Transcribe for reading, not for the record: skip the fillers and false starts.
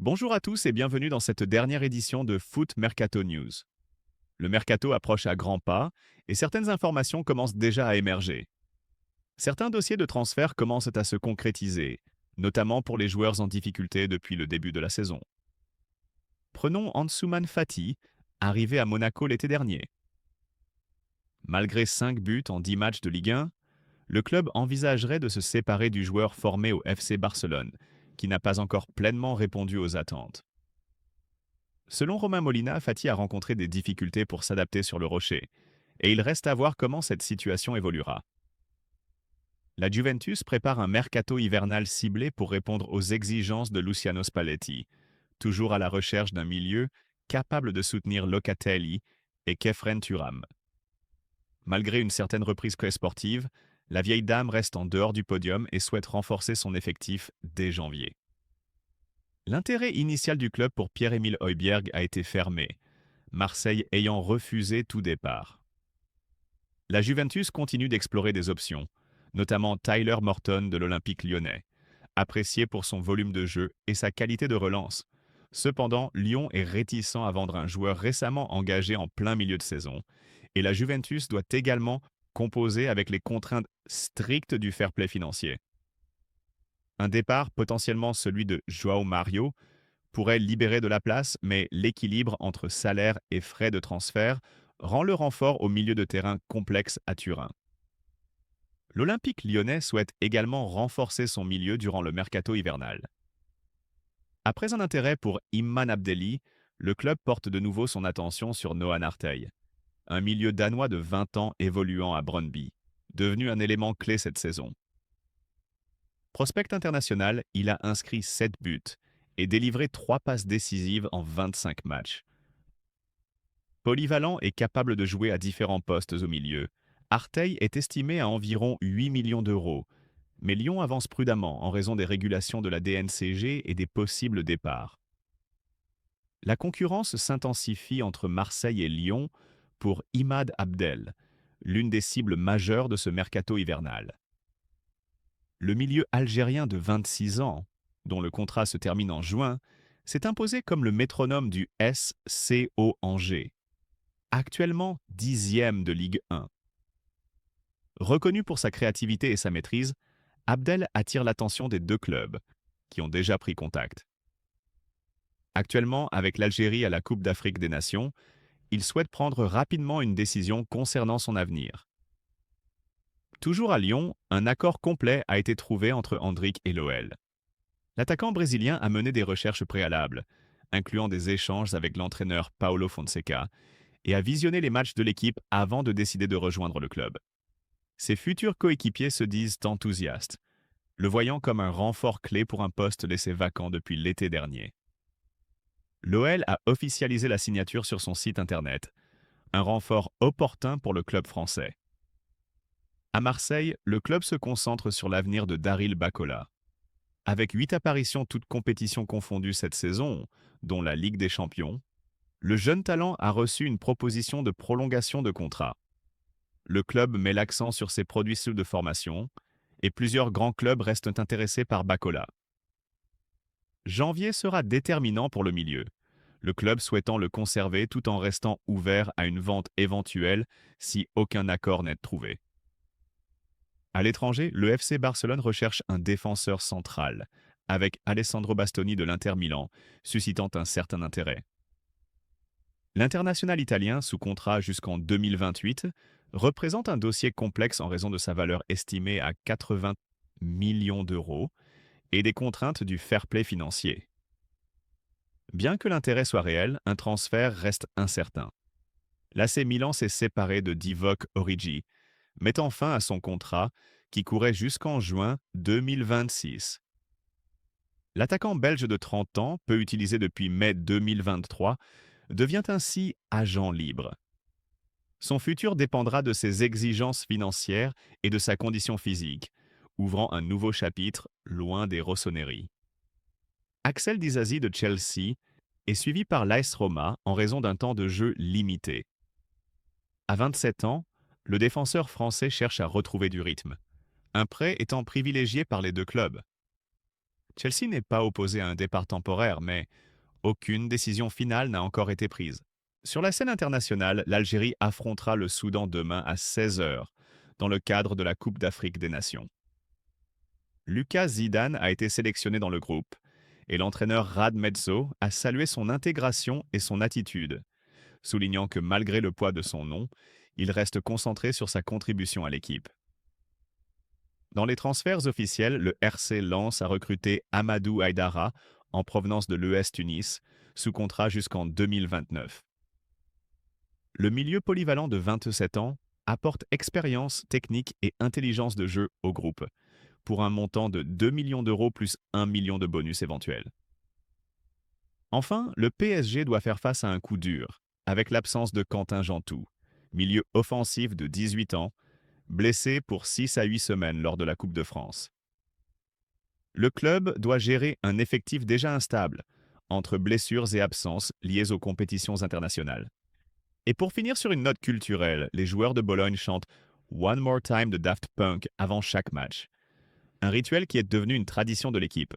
Bonjour à tous et bienvenue dans cette dernière édition de Foot Mercato News. Le mercato approche à grands pas et certaines informations commencent déjà à émerger. Certains dossiers de transfert commencent à se concrétiser, notamment pour les joueurs en difficulté depuis le début de la saison. Prenons Ansuman Fati, arrivé à Monaco l'été dernier. Malgré 5 buts en 10 matchs de Ligue 1, le club envisagerait de se séparer du joueur formé au FC Barcelone, qui n'a pas encore pleinement répondu aux attentes. Selon Romain Molina, Fati a rencontré des difficultés pour s'adapter sur le rocher, et il reste à voir comment cette situation évoluera. La Juventus prépare un mercato hivernal ciblé pour répondre aux exigences de Luciano Spalletti, toujours à la recherche d'un milieu capable de soutenir Locatelli et Khéphren Thuram. Malgré une certaine reprise sportive, la vieille dame reste en dehors du podium et souhaite renforcer son effectif dès janvier. L'intérêt initial du club pour Pierre-Emile Højbjerg a été fermé, Marseille ayant refusé tout départ. La Juventus continue d'explorer des options, notamment Tyler Morton de l'Olympique lyonnais, apprécié pour son volume de jeu et sa qualité de relance. Cependant, Lyon est réticent à vendre un joueur récemment engagé en plein milieu de saison, et la Juventus doit également composer avec les contraintes strictes du fair play financier. Un départ, potentiellement celui de João Mario, pourrait libérer de la place, mais l'équilibre entre salaire et frais de transfert rend le renfort au milieu de terrain complexe à Turin. L'Olympique lyonnais souhaite également renforcer son milieu durant le mercato hivernal. Après un intérêt pour Imman Abdelli, le club porte de nouveau son attention sur Noah Nartey, un milieu danois de 20 ans évoluant à Brøndby, devenu un élément clé cette saison. Prospect international, il a inscrit 7 buts et délivré 3 passes décisives en 25 matchs. Polyvalent et capable de jouer à différents postes au milieu, Artey est estimé à environ 8 millions d'euros, mais Lyon avance prudemment en raison des régulations de la DNCG et des possibles départs. La concurrence s'intensifie entre Marseille et Lyon pour Imad Abdel, l'une des cibles majeures de ce mercato hivernal. Le milieu algérien de 26 ans, dont le contrat se termine en juin, s'est imposé comme le métronome du SCO Angers, actuellement 10e de Ligue 1. Reconnu pour sa créativité et sa maîtrise, Abdel attire l'attention des deux clubs, qui ont déjà pris contact. Actuellement, avec l'Algérie à la Coupe d'Afrique des Nations, il souhaite prendre rapidement une décision concernant son avenir. Toujours à Lyon, un accord complet a été trouvé entre Endrick et l'OL. L'attaquant brésilien a mené des recherches préalables, incluant des échanges avec l'entraîneur Paulo Fonseca, et a visionné les matchs de l'équipe avant de décider de rejoindre le club. Ses futurs coéquipiers se disent enthousiastes, le voyant comme un renfort clé pour un poste laissé vacant depuis l'été dernier. L'OL a officialisé la signature sur son site internet, un renfort opportun pour le club français. À Marseille, le club se concentre sur l'avenir de Daryl Bacola. Avec 8 apparitions toutes compétitions confondues cette saison, dont la Ligue des Champions, le jeune talent a reçu une proposition de prolongation de contrat. Le club met l'accent sur ses produits de formation et plusieurs grands clubs restent intéressés par Bacola. Janvier sera déterminant pour le milieu, le club souhaitant le conserver tout en restant ouvert à une vente éventuelle si aucun accord n'est trouvé. À l'étranger, le FC Barcelone recherche un défenseur central, avec Alessandro Bastoni de l'Inter Milan, suscitant un certain intérêt. L'international italien, sous contrat jusqu'en 2028, représente un dossier complexe en raison de sa valeur estimée à 80 millions d'euros et des contraintes du fair play financier. Bien que l'intérêt soit réel, un transfert reste incertain. L'AC Milan s'est séparé de Divock Origi, mettant fin à son contrat qui courait jusqu'en juin 2026. L'attaquant belge de 30 ans, peu utilisé depuis mai 2023, devient ainsi agent libre. Son futur dépendra de ses exigences financières et de sa condition physique, ouvrant un nouveau chapitre loin des rossonneries. Axel Disasi de Chelsea est suivi par l'AS Roma en raison d'un temps de jeu limité. À 27 ans, le défenseur français cherche à retrouver du rythme, un prêt étant privilégié par les deux clubs. Chelsea n'est pas opposé à un départ temporaire, mais aucune décision finale n'a encore été prise. Sur la scène internationale, l'Algérie affrontera le Soudan demain à 16 heures, dans le cadre de la Coupe d'Afrique des Nations. Lucas Zidane a été sélectionné dans le groupe, et l'entraîneur Rad Mezzo a salué son intégration et son attitude, soulignant que malgré le poids de son nom, il reste concentré sur sa contribution à l'équipe. Dans les transferts officiels, le RC Lens a recruté Amadou Haïdara en provenance de l'ES Tunis, sous contrat jusqu'en 2029. Le milieu polyvalent de 27 ans apporte expérience, technique et intelligence de jeu au groupe, pour un montant de 2 millions d'euros plus 1 million de bonus éventuels. Enfin, le PSG doit faire face à un coup dur, avec l'absence de Quentin Jantou, milieu offensif de 18 ans, blessé pour 6 à 8 semaines lors de la Coupe de France. Le club doit gérer un effectif déjà instable, entre blessures et absences liées aux compétitions internationales. Et pour finir sur une note culturelle, les joueurs de Bologne chantent One More Time de Daft Punk avant chaque match, un rituel qui est devenu une tradition de l'équipe.